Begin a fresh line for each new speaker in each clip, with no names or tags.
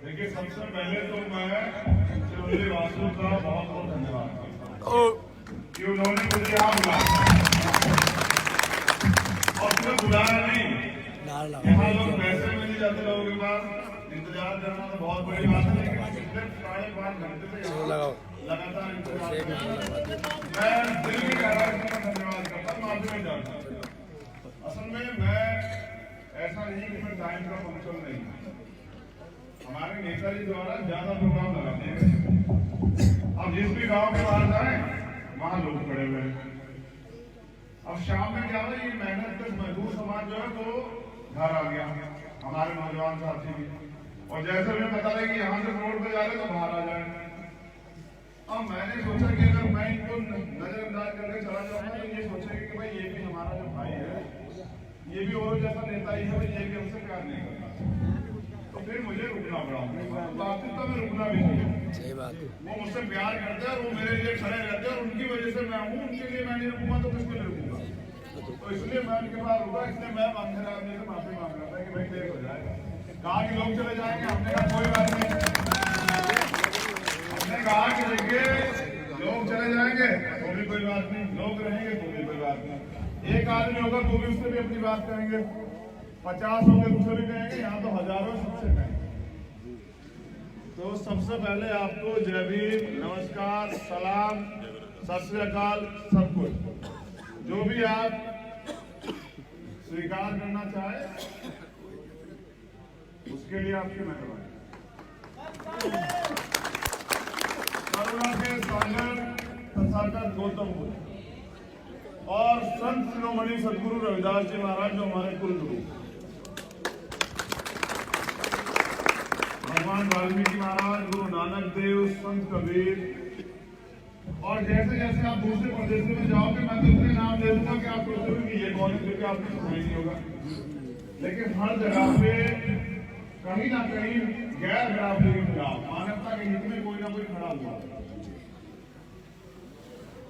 देखिए, सबसे पहले तो मैं चिरंजीवी वासु का बहुत बहुत धन्यवाद करता हूँ कि उन्होंने मुझे यहाँ बुलाया और सिर्फ बुलाया नहीं। यहाँ लोग पैसे में नहीं जाते, लोगों के पास इंतजार करना तो बहुत बड़ी बात है, लेकिन पिछले 5.5 घंटे से लगातार इंतजार मैं दिल की गहराई से धन्यवाद करता हूँ, माफी नहीं चाहता। असल में मैं ऐसा नहीं कि मैं टाइम का फंक्शन नहीं, हमारे नेताजी द्वारा ज्यादा प्रोग्राम लगाते हैं। अब जिस भी गांव के बाहर जाए वहां लोग खड़े हुए हैं। अब शाम में क्या है, ये मेहनत का मजदूर समाज जो है वो घर आ गया, हमारे नौजवान साथी भी, और जैसे उन्हें पता है कि यहाँ से रोड पे जा रहे तो बाहर आ जाए। अब मैंने सोचा कि अगर मैं इनको नजरअंदाज करके चला जाऊंगा तो ये सोचेंगे कि भाई ये भी हमारा जो भाई है, ये भी और जैसा नेता ही है, ये भी हमसे प्यार नहीं करता, तो फिर मुझे रुकना पड़ा। बाकी तो मैं रुकना भी नहीं, सही बात है। वो मुझसे प्यार करते हैं और वो मेरे लिए खड़े रहते हैं, और उनकी वजह से मैं हूँ, उनके लिए मैं नहीं रुकूंगा तो किसके लिए रुकूंगा। तो इसलिए मैं उनके पास रुका, इसलिए मैं अंधेरा आदमी से माफी मांग रहा था कि भाई देर हो जाएगा। कहा कि लोग चले जाएंगे, हमने कहा कोई बात नहीं, हमने कहा कि देखिए लोग चले जाएंगे तो भी कोई बात नहीं, लोग रहेंगे तो भी कोई बात नहीं। एक आदमी होगा तो भी उससे भी अपनी बात कहेंगे, 50 होंगे उससे भी कहेंगे, यहाँ तो हजारों सबसे कहेंगे। तो सबसे पहले आपको जय भीम, नमस्कार, सलाम, सत श्री अकाल, सब कुछ जो भी आप स्वीकार करना चाहे उसके लिए आपकी मेहरबानी। करुणा के सागर तथागत गौतम बुद्ध और संत शिरोमणि सदगुरु रविदास जी महाराज जो हमारे कुल गुरु, भगवान वाल्मीकि महाराज, गुरु नानक देव, संत कबीर, और जैसे जैसे आप दूसरे प्रदेशों में जाओगे मैं तो इतने नाम दे दूंगा कि आप सोचोगे कि ये कौन है, क्योंकि आपको सुना ही नहीं होगा। लेकिन हर जगह पे कहीं ना कहीं गैर बराबरी के खिलाफ, मानवता के हित में कोई ना कोई खड़ा हुआ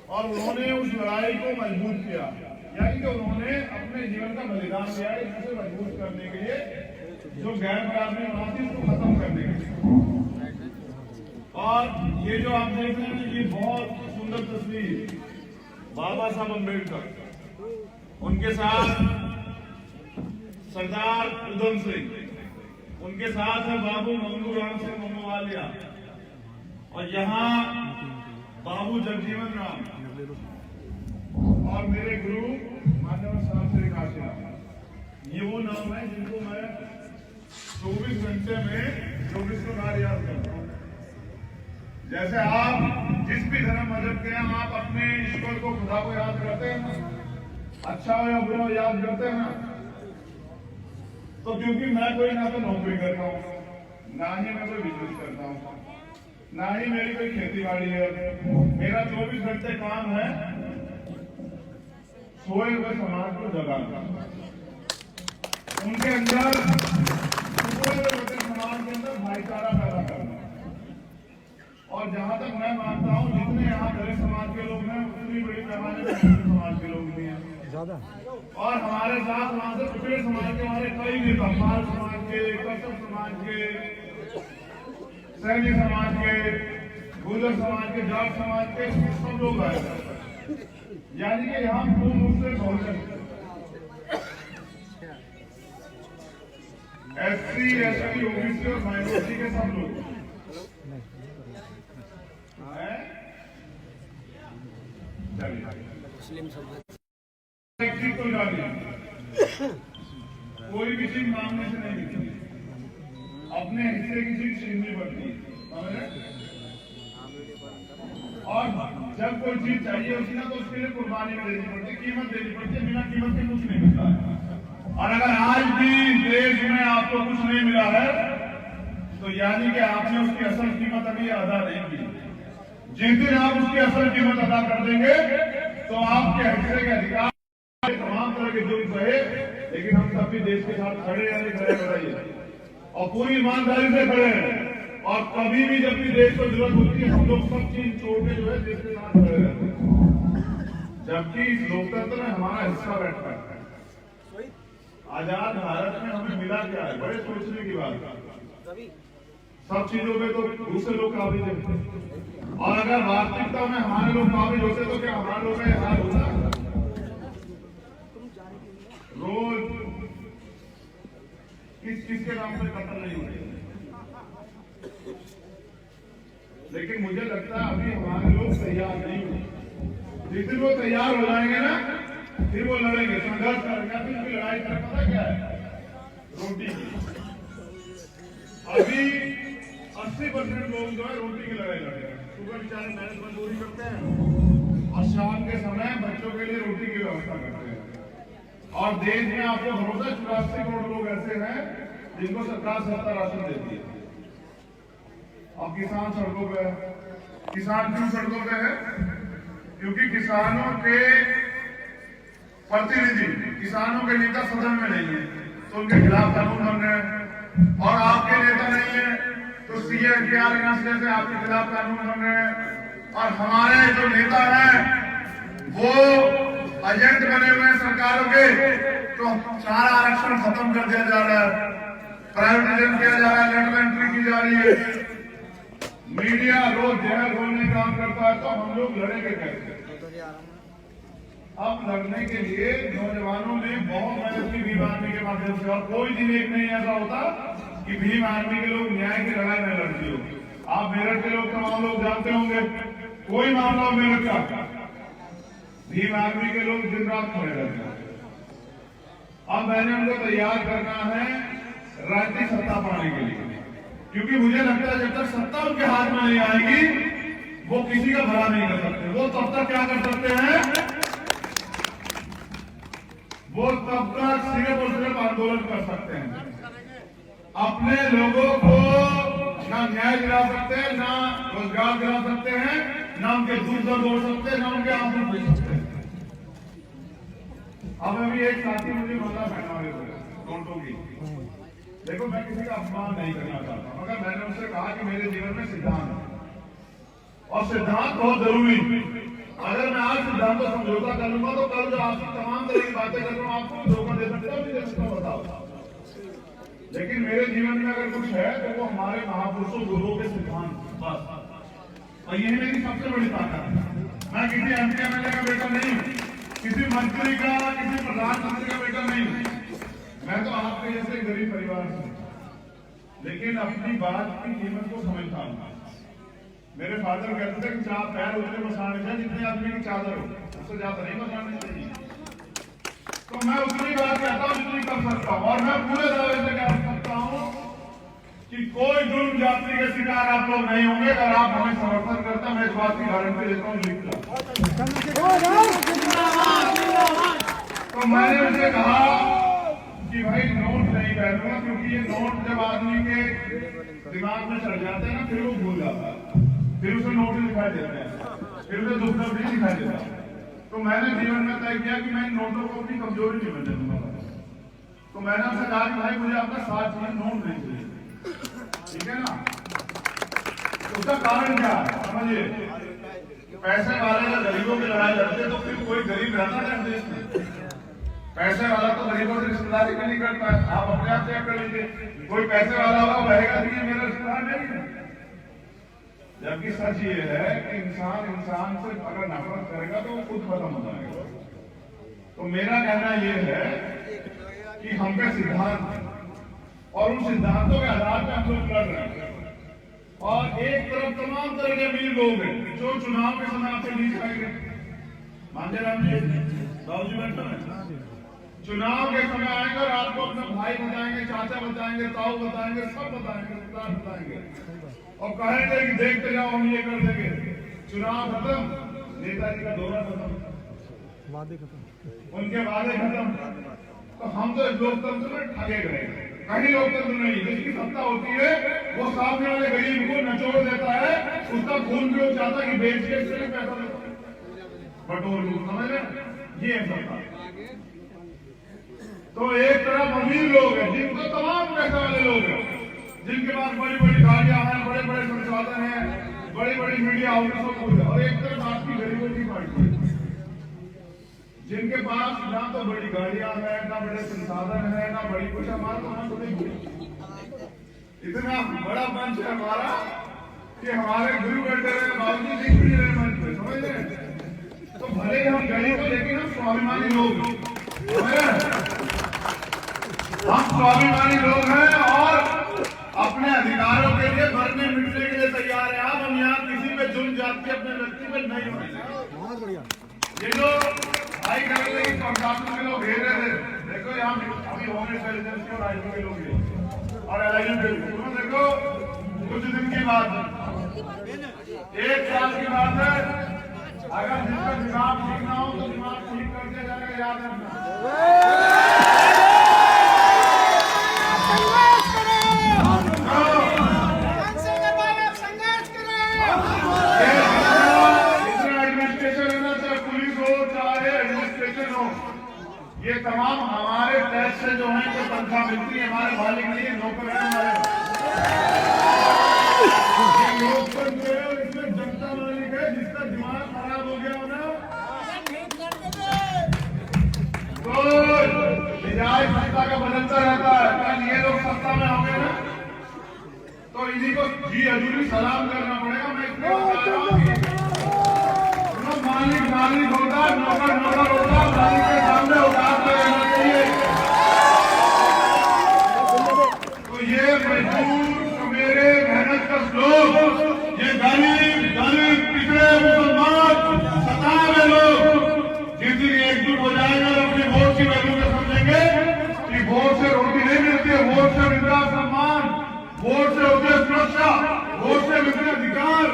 और उन्होंने उस लड़ाई को मजबूत किया, यानी कि उन्होंने अपने जीवन का बलिदान दिया इसे मजबूत करने के लिए, जो गैर बराबरी थी उसको खत्म करने के लिए। और ये जो आप देख रहे हैं ये बहुत सुंदर तस्वीर बाबा साहब अम्बेडकर, उनके साथ सरदार उधम सिंह, उनके साथ है बाबू मंगूराम सिंह ममूवालिया, और यहाँ बाबू जगजीवन राम और मेरे गुरु मान्यवर साहब श्री काशीराम। ये वो नाम है जिनको मैं 24 घंटे में 24 बार याद करता हूँ। जैसे आप जिस भी धर्म मजहब के हैं, आप अपने ईश्वर को, खुदा को याद करते हैं ना, अच्छा हो या बुरा हो याद करते हैं ना। तो क्योंकि मैं कोई ना तो नौकरी करता हूँ, ना ही मैं कोई बिजनेस करता हूँ, ना ही मेरी कोई खेती बाड़ी है, मेरा 24 घंटे काम है सोए हुए समाज को जगाना, उनके अंदर सोए हुए समाज के अंदर भाईचारा पैदा करना। और जहां तक मैं मानता हूं जितने यहाँ दलित समाज के लोग हैं उतनी बड़ी पैमाने पर समाज के लोग भी हैं ज्यादा, और हमारे साथ वहां से पिछड़े समाज के हमारे कई नेता, पाल समाज के, कश्यप समाज के, सैनी समाज के, गुर्जर समाज के, जाट समाज के, सब लोग आए, यानी कि यहाँ पूर्ण रूप से बहुजन SC, ST, OBC और माइनॉरिटी के सब लोग मुस्लिम कोई भी चीज मांगने से नहीं मिलती, अपने हिस्से की चीज छीननी पड़ती है। और जब कोई चीज चाहिए होती ना तो उसके लिए कुर्बानी में देनी पड़ती है, कीमत देनी पड़ती है, बिना कीमत के कुछ नहीं मिलता है। और अगर आज भी देश में आपको कुछ नहीं मिला है तो यानी कि आपने उसकी असल कीमत अभी अदा नहीं की। जिस दिन आप उसकी असल कीमत अदा कर देंगे तो आपके हिस्से के अधिकार तमाम तरह के जुर्म सहे, लेकिन हम तब भी देश के साथ खड़े या नहीं खड़े बताइए, और पूरी ईमानदारी से खड़े हैं। और कभी भी जब भी देश को जरूरत होती है हम लोग सब चीज छोड़ के जो है देश के साथ खड़े रहते हैं, जबकि इस लोकतंत्र में हमारा हिस्सा बैठता है। आजाद भारत में हमें मिला क्या है, बड़े सोचने की बात। सब चीजों में तो दूसरे लोग काबिज है, और अगर वास्तविकता में हमारे लोग काबिज होते तो क्या हमारे लोग का हाल होता? रोज किसके नाम पे कत्ल नहीं होते, लेकिन मुझे लगता है अभी हमारे लोग तैयार नहीं हुए। जिस दिन वो तैयार हो जाएंगे ना, फिर वो लड़ेंगे, संघर्ष करेंगे। फिर उनकी लड़ाई का पता क्या है? रोटी की। अभी 80% लोग जो है रोटी की लड़ाई लड़ रहे हैं। सुबह बेचारे मेहनत मजदूरी करते हैं और शाम के समय बच्चों के लिए रोटी की व्यवस्था करते हैं। और देश में आपको भरोसा 84 करोड़ लोग ऐसे हैं जिनको सरकार सस्ता राशन देती है। अब किसान सड़कों पे है। किसान क्यों सड़कों पे है? क्योंकि किसानों के प्रतिनिधि, किसानों के नेता सदन में नहीं है, तो उनके खिलाफ कानून बन रहे हैं। और आपके नेता नहीं है तो सीएम के जैसे आपके खिलाफ कानून बन रहे हैं। और हमारे जो नेता हैं वो एजेंट बने हुए हैं सरकारों के, तो सारा आरक्षण खत्म कर दिया जा रहा है, प्राइवेटाइजेशन किया जा रहा है, लेटर एंट्री की जा रही है। मीडिया रोज जहर घोलने का काम करता है, तो हम लोग लड़ेंगे कैसे? अब लड़ने के लिए नौजवानों ने बहुत मेहनत की भीम आर्मी के माध्यम से, और कोई दिन एक नहीं ऐसा होता कि भीम आर्मी के लोग न्याय की लड़ाई में लड़ती हो। आप मेरठ के लोग तमाम लोग जानते होंगे, कोई मामला हो मेरठ का, भीम आर्मी के लोग दिन रात खड़े रहते हैं। अब मैंने उनको तैयार करना है राजनीतिक सत्ता पाने के लिए, क्योंकि मुझे लगता है जब तक सत्ता उनके हाथ में नहीं आएगी वो किसी का भला नहीं कर सकते। वो तब तक क्या कर सकते हैं? वो तब तक सिर्फ और सिर्फ आंदोलन कर सकते हैं। अपने लोगों को ना न्याय दिला सकते हैं, ना रोजगार दिला सकते हैं, ना उनके दुख दर्द हो सकते हैं, ना उनके आंसू पी सकते हैं। अब अभी एक साथी मुझे माला पहना टोटो की, देखो मैं किसी का अपमान नहीं करना चाहता, मगर मैंने उनसे कहा कि मेरे जीवन में सिद्धांत है और सिद्धांत बहुत जरूरी। अगर मैं आज सिद्धांत को समझौता कर लूंगा तो कल जो आपकी तमाम तरह की बातें कर रहा हूं आपको धोखा दे सकता हूं, नहीं दे सकता बताओ। लेकिन मेरे जीवन में अगर कुछ है तो वो हमारे महापुरुषों गुरुओं के सिद्धांत बस, और यही मेरी सबसे बड़ी ताकत है। मैं किसी एमपी एमएलए का बेटा नहीं हूँ, किसी मंत्री का, किसी प्रधानमंत्री का बेटा नहीं हूँ। मैं तो आपके जैसे गरीब परिवार से, लेकिन अपनी बात की कीमत को समझता हूँ। मेरे फादर कहते थे कि 4 पैर उतने बसाने चाहिए जितने आदमी की चादर हो, उससे ज्यादा नहीं बसाने चाहिए। तो मैं उतनी बात कहता हूँ जितनी कर सकता हूँ, और मैं पूरे दावे से कह सकता हूँ कि कोई जुर्म जाति के शिकार आप लोग नहीं होंगे अगर आप हमें समर्थन करते हैं। मैं इस बात की गारंटी देता हूँ, लिखता। तो मैंने उनसे कहा कि भाई नोट नहीं पहनूंगा, क्योंकि ये नोट जब आदमी के दिमाग में चढ़ जाते हैं ना फिर वो भूल जाता है, फिर उसे नोट दिखाई देते हैं, फिर उसे दुख दर्द नहीं दिखाई देता। तो मैंने जीवन में तय किया कि मैं इन नोटों को अपनी कमजोरी नहीं बनने दूंगा। तो मैंने उनसे कहा कि भाई मुझे आपका 7 चीज नोट नहीं चाहिए, ठीक है ना? तो उसका कारण क्या है समझिए, पैसे वाले या गरीबों की लड़ाई लड़ते तो फिर कोई गरीब रहता है देश में? पैसे वाला तो गरीबों से रिश्तेदारी भी नहीं करता है, आप अपने आप चेक कर लीजिए। कोई पैसे वाला होगा कहेगा कि मेरा रिश्तेदार नहीं है, जबकि सच ये है कि इंसान से अगर नफरत करेगा तो वो खुद खत्म हो जाएगा। तो मेरा कहना ये है कि हम पे सिद्धांत और उन सिद्धांतों के आधार पर हम लोग लड़ रहे हैं। और एक तरफ तमाम तरह के अमीर लोग हैं जो चुनाव के समय आपसे लीज खाएंगे, मानते राम जी बाबूजी बैठे हैं, चुनाव के समय आएंगे और आपको अपना भाई बताएंगे, चाचा बताएंगे, ताऊ बताएंगे, सब बताएंगे, रिश्तेदार बताएंगे और कहेंगे कि देखते जाओ हम ये कर देंगे। चुनाव खत्म, नेताजी का दौरा खत्म, वादे खत्म, उनके वादे खत्म। तो हम तो लोकतंत्र में ठगे गए, कहीं लोकतंत्र नहीं। जिसकी सत्ता होती है वो सामने वाले गरीब को नचोड़ देता है, उसका खून भी हो जाता है कि बेच के इसलिए पैसा बटोर लूं, समझ रहे? ये है सत्ता। तो एक तरफ अमीर लोग हैं जिनको तमाम पैसे वाले लोग हैं, जिनके पास बड़ी बड़ी गाड़ियां हैं, बड़े बड़े संसाधन हैं, बड़ी बड़ी मीडिया हाउसेस, और एक तरफ आपकी गरीबों की पार्टी जिनके पास ना तो बड़ी गाड़ियां हैं, ना बड़े संसाधन है, ना बड़ी कुछ हमारे तो इतना बड़ा मंच है हमारा कि हमारे गुरु बैठे रहे, बाबूजी दिख भी रहे मंच पे, समझ रहे? तो भले ही हम गरीब हो लेकिन हम स्वाभिमानी लोग, हम स्वाभिमानी लोग हैं और अपने अधिकारों के लिए मरने मिटने के लिए तैयार है। आप हम यहाँ किसी पे जुल्म जाति अपने व्यक्ति पे नहीं होने। ये जो भाई कह रहे थे कि प्रशासन के लोग घेर रहे थे, देखो यहाँ अभी होम इंटेलिजेंस और आईटी के लोग और एलआईयू के लोग, देखो कुछ दिन की बात है, 1 साल की बात है, अगर जिसका दिमाग ठीक ना हो तो दिमाग ठीक कर दिया जाएगा, याद रखना। ये तमाम हमारे टैक्स से जो है तो तनख्वाह मिलती है, हमारे मालिक नहीं है, नौकर है हमारे। लोकतंत्र है और इसमें जनता मालिक है, जिसका दिमाग खराब हो गया हो ना तो मिजाज सत्ता का बदलता रहता है। कल ये लोग सत्ता में होंगे ना तो इन्हीं को जी हजूरी सलाम करना पड़ेगा। मैं इसलिए बता रहा हूँ मालिक मालिक होता, नौकर नौकर होता, मालिक के सामने उदास रहना चाहिए। तो ये मजदूर मेरे मेहनत का लोग, ये दलित दलित पिछड़े मुसलमान सताए हुए लोग जिस दिन एकजुट हो जाएगा और अपने वोट की वैल्यू में समझेंगे कि वोट से रोटी नहीं मिलती है, वोट से मिलता है सम्मान, वोट से होती है सुरक्षा, वोट से मिलते अधिकार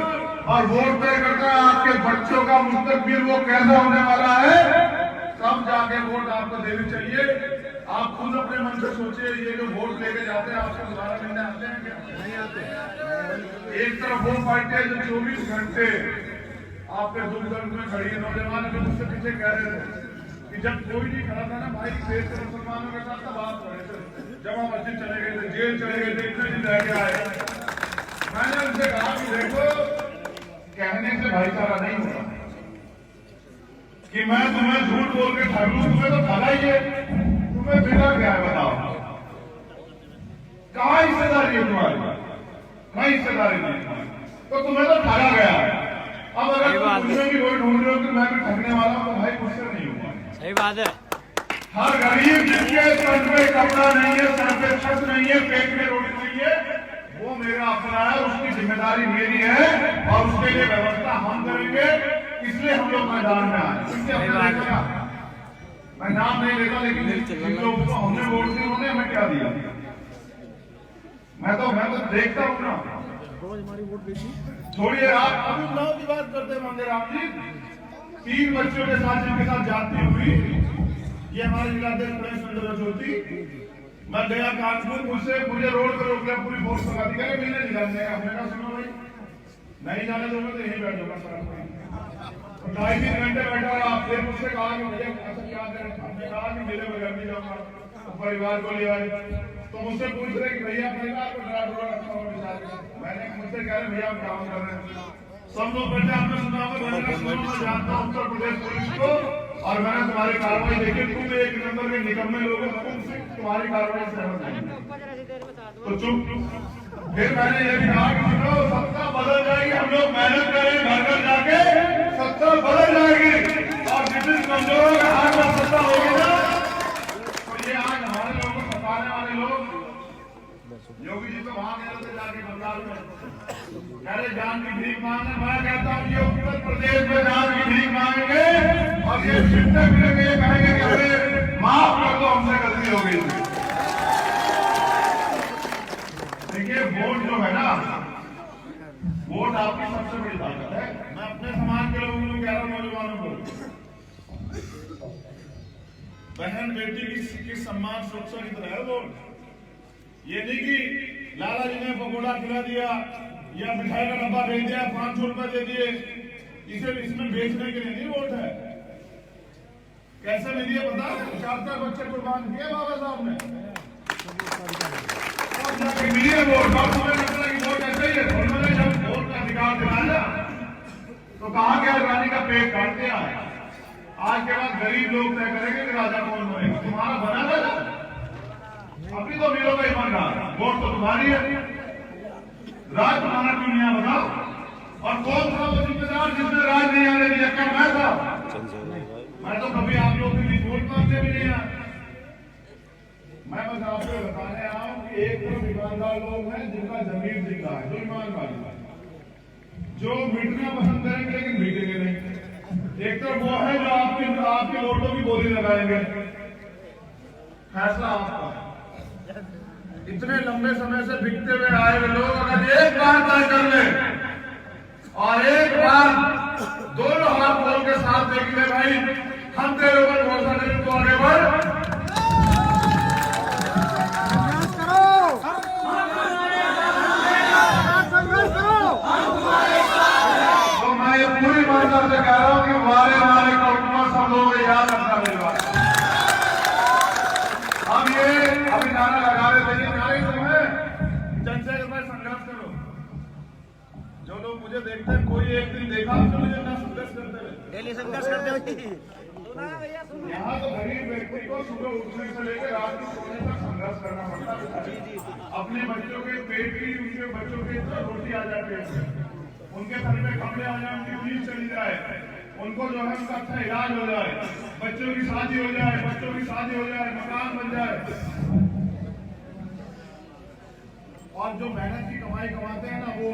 और वोट तय करता है आपके बच्चों का मुस्तकबिल वो कैसा होने वाला है। तब जाके वोट आपको देनी चाहिए। आप खुद अपने मन से सोचिए, ये जो वोट लेके जाते हैं आपको दोबारा मिलने आते हैं क्या? नहीं आते। एक तरफ वो पार्टी है जो 24 घंटे आपके दुख दर्द में खड़ी है। नौजवान जो मुझसे पीछे कह रहे थे कि जब कोई नहीं खड़ा था ना भाई देश के मुसलमानों के साथ, तब आप खड़े थे, जमा मस्जिद चले गए थे, जेल चले गए थे, इतने दिन रह के आए। मैंने उनसे कहा कि देखो कहने से भाईचारा नहीं होगा कि मैं तुम्हें झूठ बोल के ठग लूं, तुम्हें तो ठगा ही है, तुम्हें बिना क्या है बताओ, कहाँ हिस्सेदारी है तुम्हारी? नहीं हिस्सेदारी नहीं, तो तुम्हें तो ठगा गया। अब अगर तुम मुझे भी वही ढूंढ रहे हो कि मैं भी ठगने वाला हूं तो भाई मुझसे नहीं होगा।
सही बात है।
हर गरीब जिसके सर पे कपड़ा नहीं है, सर पे छत नहीं है, पेट में रोटी नहीं है, वो मेरा अपना है, उसकी जिम्मेदारी मेरी है और उसके लिए व्यवस्था हम करेंगे। इसलिए हम लोग मैदान में आए। मैं नाम नहीं लेता लेकिन जिन लोगों को हमने वोट दिया उन्होंने हमें क्या दिया, मैं तो देखता हूँ ना। छोड़िए आप, अभी उन्नाव की बात करते हैं मंगेराम जी, 3 बच्चों के साथ जिनके साथ जाती हुई, ये हमारे जिला ज्योति, मैं गया कानपुर, मुझे रोड पर रोक लिया, पूरी फोर्स लगा दी, कहे मिलने नहीं जाने का। मैंने कहा सुनो भाई नहीं जाने दूंगा तो यहीं बैठ जाऊंगा सर। 2.5-3 घंटे बैठा रहा, फिर मुझसे कहा कि भैया ऐसा क्या करें, हमने कहा कि मेरे बगैर नहीं जाऊंगा, तो परिवार को ले आए। तो मुझसे पूछ रहे कि भैया परिवार को डरा डोरा रखा हुआ विचार। मैंने मुझसे कह रहे भैया हम काम कर रहे हैं। सब लोग बैठे, आपने सुना होगा, मैं जानता हूँ उत्तर प्रदेश पुलिस को और मैंने तुम्हारी कार्रवाई देखी, तुम 1 नंबर के निकम्मे लोग हो, तुम्हारी कार्रवाई सहमत नहीं तो चुप। फिर मैंने ये भी कहा कि सुनो सत्ता बदल जाएगी, हम लोग मेहनत करें, घर घर जाके सत्ता बदल जाएगी और जिस कमजोरों के हाथ में सत्ता होगी ना, तो ये आज हमारे लोगों को सताने वाले लोग, योगी जी तो वहां गए थे जाके बंगाल में, कह रहे जान की भीख मांगने। मैं कहता हूँ ये उत्तर प्रदेश में जान की भीख मांगेंगे और ये फिरते फिरेंगे, ये कहेंगे कि हमें माफ कर दो, हमसे गलती हो गई। देखिए वोट जो है ना, वोट आपकी सबसे बड़ी ताकत है। मैं अपने समाज के लोगों को कह रहा हूँ, नौजवानों को, बहन बेटी की सम्मान सुरक्षा की तरह है वोट। ये नहीं कि लाला जी ने पकौड़ा खिला दिया या मिठाई का डब्बा भेज दिया, 500 रुपए दे दिए, इसे इसमें बेचने के लिए नहीं वोट है। कैसे मिली है पता है? 4 बच्चे कुर्बान किए बाबा साहब ने, मिली है वोट। और तुम्हें लगता है कि वोट ऐसे ही है? उन्होंने जब वोट का अधिकार दिलाया तो कहा कि रानी का पेट काट दिया। आज के बाद गरीब लोग तय करेंगे कि राजा कौन बनेगा। तुम्हारा बना था, अभी तो वीरों का ही बन रहा, वोट तो तुम्हारी है। राज बनाना क्यों नहीं बताओ? और कौन था वो जिम्मेदार जिसने राज नहीं आने दिया? क्या मैं था? मैं तो कभी आप लोग के लिए वोट मांगने भी नहीं आया। मैं बस आपको बताने आया हूं कि एक तो ईमानदार लोग हैं जिनका जमीर जिंदा है, जो ईमानदार जो मिटना पसंद करेंगे लेकिन मिटेंगे नहीं। एक तो वो है जो आपके वोटों की बोली लगाएंगे। फैसला आपका। इतने लंबे समय से बिकते हुए आए हुए लोग अगर एक बार तय कर ले और एक बार दोनों हाथ बोल के साथ देख ले, भाई हम तेरे ऊपर भरोसा करें तो आगे बढ़। पूरी ईमानदार से कह रहा हूं कि हमारे कौटुंबा सब लोग याद रखना मेरी बात। हम ये अभी नारा लगा रहे थे, नारे तो है जनता में संघर्ष करो। जो लोग मुझे देखते हैं, कोई एक दिन देखा तो मुझे ना संघर्ष करते हुए, डेली संघर्ष करते हुए। यहाँ तो गरीब व्यक्ति को सुबह उठने से लेकर रात को सोने तक संघर्ष करना पड़ता है। अपने बच्चों के पेट की, उनके बच्चों के रोटी आ जाती है, उनके घर में कपड़े आ जाए, उनकी फीस चली जाए, उनको जो है उनका अच्छा इलाज हो जाए, बच्चों की शादी हो जाए, मकान बन जाए। और जो मेहनत की कमाई कमाते हैं ना, वो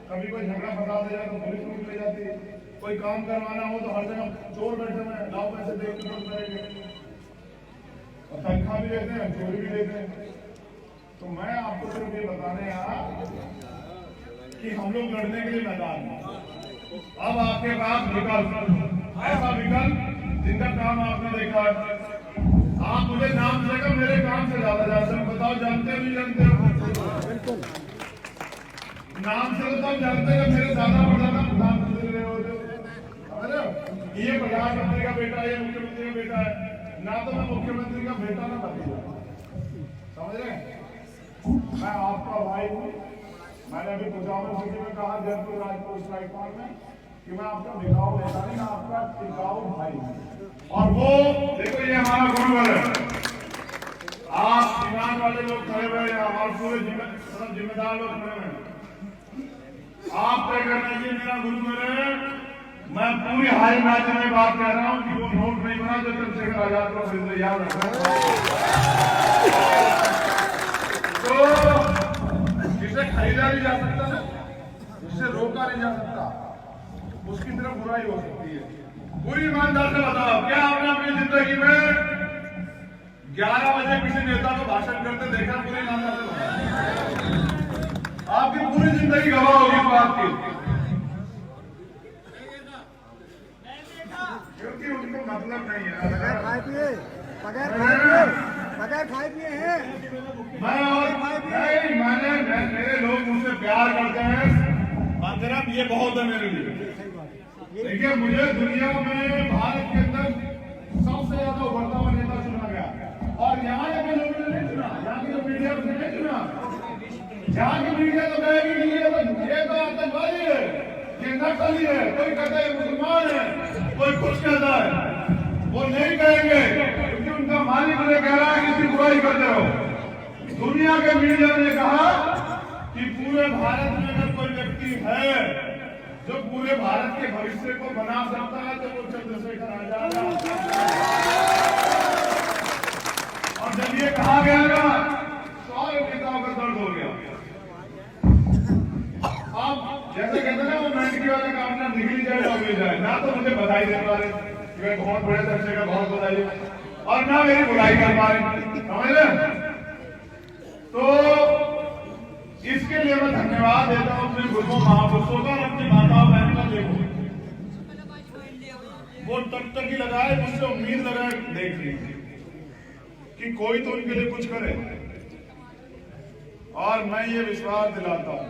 कभी कोई झगड़ा फंसा दे जाए तो पुलिस रोक ले जाती है, कोई काम करवाना हो तो हर जगह चोर बैठे हुए लाओ पैसे दे के करेंगे, और तनख्वाह भी लेते हैं, चोरी भी लेते हैं। तो मैं आपको सिर्फ ये बताने आया कि हम लोग लड़ने के लिए मैदान में। अब आपके पास विकल्प, ऐसा विकल्प जिनका काम आपने देखा है। आप मुझे नाम देगा, मेरे काम से ज्यादा जानते हैं। बताओ जानते हो नहीं जानते हो? बिल्कुल नाम से तो सब जानते हैं, मेरे ज्यादा प्रधानमंत्री रहे होते। ये प्रधानमंत्री का बेटा, ये मुख्यमंत्री का बेटा है ना, तो मैं मुख्यमंत्री का बेटा ना भतीजा, समझ रहे हैं? मैं आपका भाई हूँ। मैंने अभी कुचामन सिटी में कहा, जयपुर राजपुर स्ट्राइक पार्क में, कि मैं आपका बिकाऊ नेता नहीं, मैं आपका टिकाऊ भाई हूँ। और वो देखो, ये हमारा गुरुवर है। आप ईमान वाले लोग खड़े हुए हैं और पूरे जिम्मेदार लोग खड़े हुए हैं। आप तय करना, ये मेरा गुरुवर है। मैं पूरी हाई राज्य में बात कह रहा हूँ कि वो नोट नहीं बना जो चंद्रशेखर आजाद को फिर से याद रखना। तो जिसे खरीदा नहीं जा सकता ना, जिसे रोका नहीं जा सकता, उसकी तरफ बुराई हो सकती है। पूरी ईमानदार से बताओ, क्या आपने अपनी जिंदगी में 11 बजे किसी नेता को भाषण करते देखा? पूरी ईमानदार से बताओ। आपकी पूरी जिंदगी गवाह होगी इस बात की, क्योंकि उनको मतलब नहीं है। बगैर खाए पिए हैं। मेरे लोग मुझसे प्यार करते हैं, अंतरम ये बहुत है मेरे लिए। देखिए, मुझे दुनिया में भारत के अंदर सबसे ज्यादा उभरता हुआ नेता चुना गया, और यहाँ के लोगों ने नहीं चुना, यहाँ की जो मीडिया उसने नहीं चुना। यहाँ की मीडिया तो कहेगी ये तो आतंकवादी है, ये नक्सली है, कोई कहता है मुसलमान है, कोई कुछ कहता है। वो नहीं कहेंगे क्योंकि उनका मालिक उन्हें कह रहा है कि इसकी बुराई करते रहो। दुनिया के मीडिया ने कहा कि पूरे भारत में अगर कोई व्यक्ति है जो पूरे भारत के भविष्य को बना सकता है तो वो चंद्रशेखर आजाद है। और जब ये कहा गया ना, सारे नेताओं का दर्द हो गया। अब जैसे कहते ना, वो मेंढकी वाले का अपना निकली जाए और मिल जाए ना, तो मुझे बधाई देने वाले बहुत बड़े दर्शक का बहुत बधाई, और ना मेरी बुराई कर पा रहे, समझ रहे? तो इसके लिए मैं धन्यवाद देता हूं अपने गुरुओं महापुरुषों का, अपनी माताओं बहनों का। देखो, वो तक ही लगाए, मुझसे उम्मीद लगाए देख रही कि कोई तो उनके लिए कुछ करे। और मैं ये विश्वास दिलाता हूं,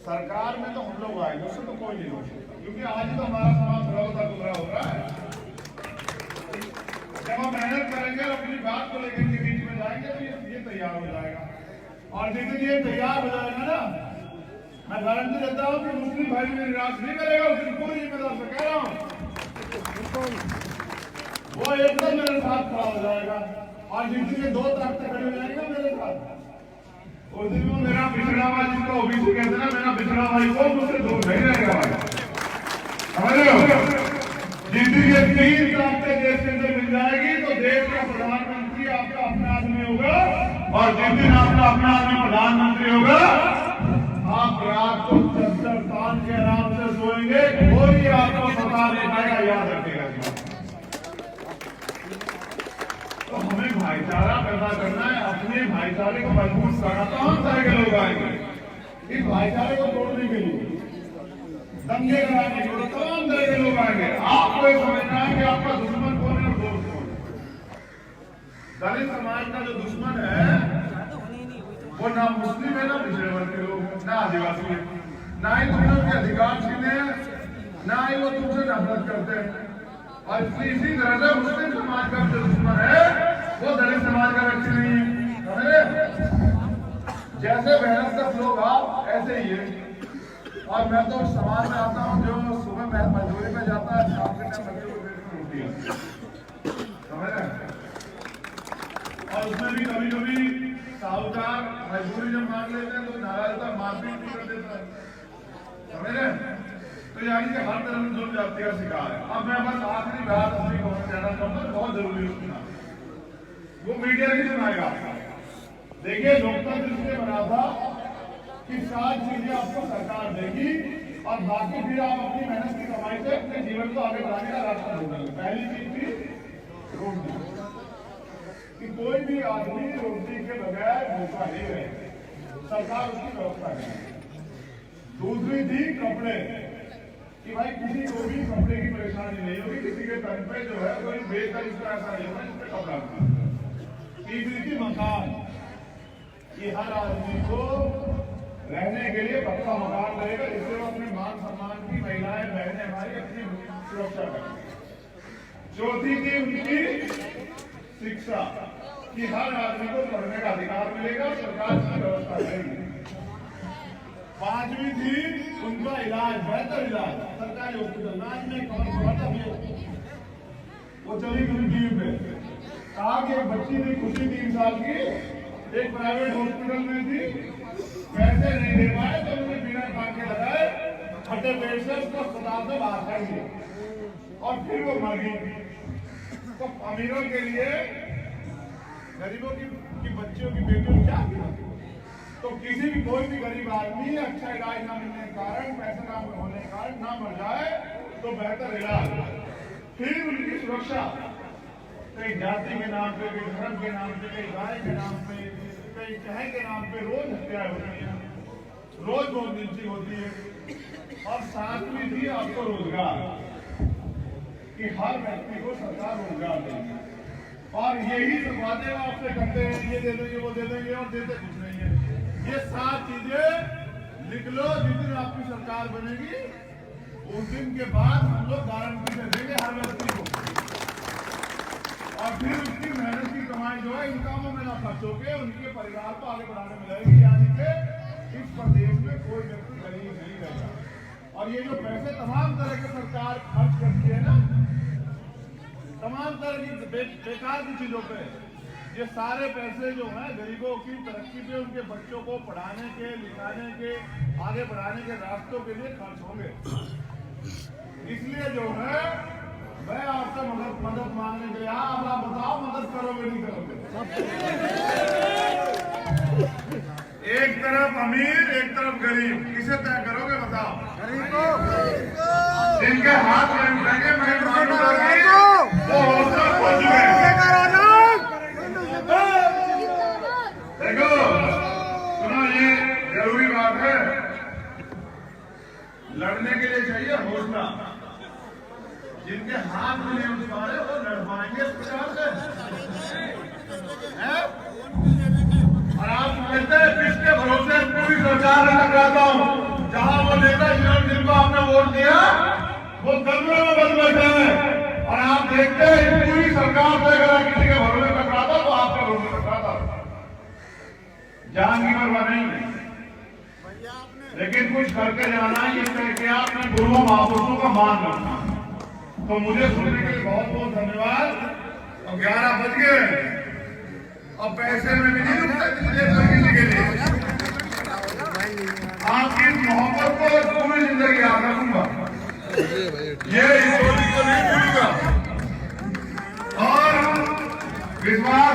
सरकार में तो हम लोग आएंगे, उससे तो कोई नहीं हो सकता, क्योंकि आज ही तो हमारा समाज थोड़ा सा गुमराह हो रहा है। जब हम मेहनत करेंगे और अपनी बात को लेकर के बीच में जाएंगे तो ये तैयार हो जाएगा। और जिस दिन ये तैयार हो जाएगा ना, मैं गारंटी देता हूँ कि मुस्लिम भाई में निराश नहीं करेगा, उसकी पूरी जिम्मेदार से कह रहा हूँ। वो एकदम मेरे साथ खड़ा हो जाएगा, और जिस दिन 2 ताकतें खड़ी हो जाएंगे मेरे साथ, उस दिन वो मेरा पिछड़ा भाई जिसको ओबीसी कहते ना, मेरा पिछड़ा भाई को मुझसे दूर नहीं रहेगा भाई, समझ रहे हो? जितनी ये 3 ताकतें देश के अंदर मिल जाएगी तो देश का प्रधानमंत्री आपका अपना आदमी होगा, और जिस दिन आपका अपना आदमी प्रधानमंत्री होगा आप रात को चद्दर तान के आराम से सोएंगे, कोई आपको बता नहीं पाएगा, याद रखिएगा। तो हमें भाईचारा पैदा करना है, अपने भाईचारे को मजबूत करना। कौन तरह के लोग आएंगे इस भाईचारे को तोड़ने के लिए, दंगे कराने के लिए? तमाम तरह के लोग आएंगे। आपको ये समझना है कि आपका दुश्मन कौन है और दोस्त कौन है। दलित समाज का जो दुश्मन है वो ना मुस्लिम है, ना पिछड़े वर्ग के लोग, ना आदिवासी है, ना ही तुमने उनके अधिकार छीने हैं, ना ही वो तुमसे नफरत करते हैं। और इसी तरह से मुस्लिम समाज का जो दुश्मन है वो दलित समाज का व्यक्ति नहीं है, समझे? जैसे मेहनत का फ्लो आप ऐसे ही है। और मैं तो समाज में आता हूँ जो सुबह मैं मजदूरी में जाता है, शाम के टाइम रोटी है, समझ रहे? और उसमें भी कभी कभी साहूकार मजदूरी जब मांग लेते हैं तो नाराजता मारपीट भी कर देता है, समझ रहे? तो यानी कि हर तरह से जुर्म जाती का शिकार है। अब मैं बस आखिरी बात अपनी कहना चाहूंगा, बहुत जरूरी है सुनना, वो मीडिया नहीं सुनाएगा। देखिए लोकतंत्र इसलिए बना था कि 7 चीजें आपको सरकार देगी और बाकी फिर आप अपनी मेहनत की कमाई से अपने जीवन को आगे बढ़ाने का रास्ता ढूंढेंगे। पहली चीज थी रोटी, कि कोई भी आदमी रोटी के बगैर भूखा नहीं रहे, सरकार उसकी व्यवस्था करेगी। दूसरी थी कपड़े, कि भाई किसी को भी कपड़े की परेशानी नहीं होगी, किसी के तन पे जो है कोई बेहतर इसका ऐसा नहीं होगा जिसपे कपड़ा नहीं। तीसरी थी मकान, कि हर आदमी को रहने के लिए पक्का मकान रहेगा जिससे वो अपने मान सम्मान की, महिलाएं बहनें हमारी अपनी सुरक्षा करेंगे। चौथी थी उनकी शिक्षा, कि हर आदमी को पढ़ने का अधिकार मिलेगा, सरकार की व्यवस्था करेगी। 5वीं थी उनका इलाज, बेहतर इलाज, सरकारी हॉस्पिटल। आज में खबर पड़ा था वो चली गई टीवी पे, कहा कि एक बच्ची थी खुशी 3 साल की, एक प्राइवेट हॉस्पिटल में थी, पैसे नहीं दे पाए तो उन्होंने बिना टांके लगाए फटे पेट से उसको अस्पताल से बाहर कर दिया और फिर वो मर गई। तो अमीरों के लिए गरीबों की बच्चियों की बेटियों क्या किया? तो किसी भी कोई भी गरीब आदमी अच्छा इलाज ना मिलने के कारण, पैसे ना होने के कारण ना मर जाए तो बेहतर इलाज, फिर उनकी सुरक्षा। कई जाति के नाम पे, कई धर्म के नाम पे, कई गाय के नाम पे, कई कहे के नाम पे रोज हत्याएं होती है, रोज गोलमिंची होती है। और 7वीं थी आपको रोजगार, कि हर व्यक्ति को सरकार रोजगार देगी। और यही सब बातें आपसे करते हैं, ये दे देंगे, वो दे देंगे, और देते कुछ नहीं है। ये 7 चीजें लिख लो, जिस दिन आपकी सरकार बनेगी उस दिन के बाद हम लोग गारंटी से देंगे हर व्यक्ति को। और फिर उसकी मेहनत की कमाई जो है इन कामों में ना खर्च होकर उनके परिवार को आगे बढ़ाने में लगेगी, यानी कि इस प्रदेश में कोई व्यक्ति गरीब नहीं रहेगा। और ये जो पैसे तमाम तरह के सरकार खर्च करती है ना, तमाम तरह की बेकार की चीजों पे, ये सारे पैसे जो है गरीबों की तरक्की पे, उनके बच्चों को पढ़ाने के, लिखाने के, आगे बढ़ाने के रास्तों के लिए खर्च होंगे। इसलिए जो है मैं आपसे मदद मांगने के लिए, अब आप बताओ मदद करोगे नहीं करोगे? एक तरफ अमीर, एक तरफ गरीब, किसे तय करोगे बताओ? जिनके हाथ में उठेंगे मैं मानूंगा वो हौसला खो चुके हैं। देखो सुनो, ये जरूरी बात है, लड़ने के लिए चाहिए हौसला। जिनके हाथ में नहीं उठ पा रहे वो लड़ पाएंगे इस प्रकार से, और आप कहते हैं किसके भरोसे पूरी सरकार में टकराता हूँ, जहां वो नेता जिनको आपने वोट दिया वो कमरे में बंद बैठे हैं, और आप देखते हैं पूरी सरकार से अगर किसी के भरोसे टकराता तो आपके भरोसे टकराता, जान की परवाह नहीं, लेकिन कुछ करके जाना है, ये तय किया अपने गुरुओं महापुरुषों का मान रखना। तो मुझे सुनने के लिए बहुत बहुत धन्यवाद। और 11 बज गए और पैसे में भी नहीं रुकता किसी के लिए। आपकी इस मोहब्बत को पूरी जिंदगी याद रखूंगा, ये इस होली को नहीं भूलूंगा और विश्वास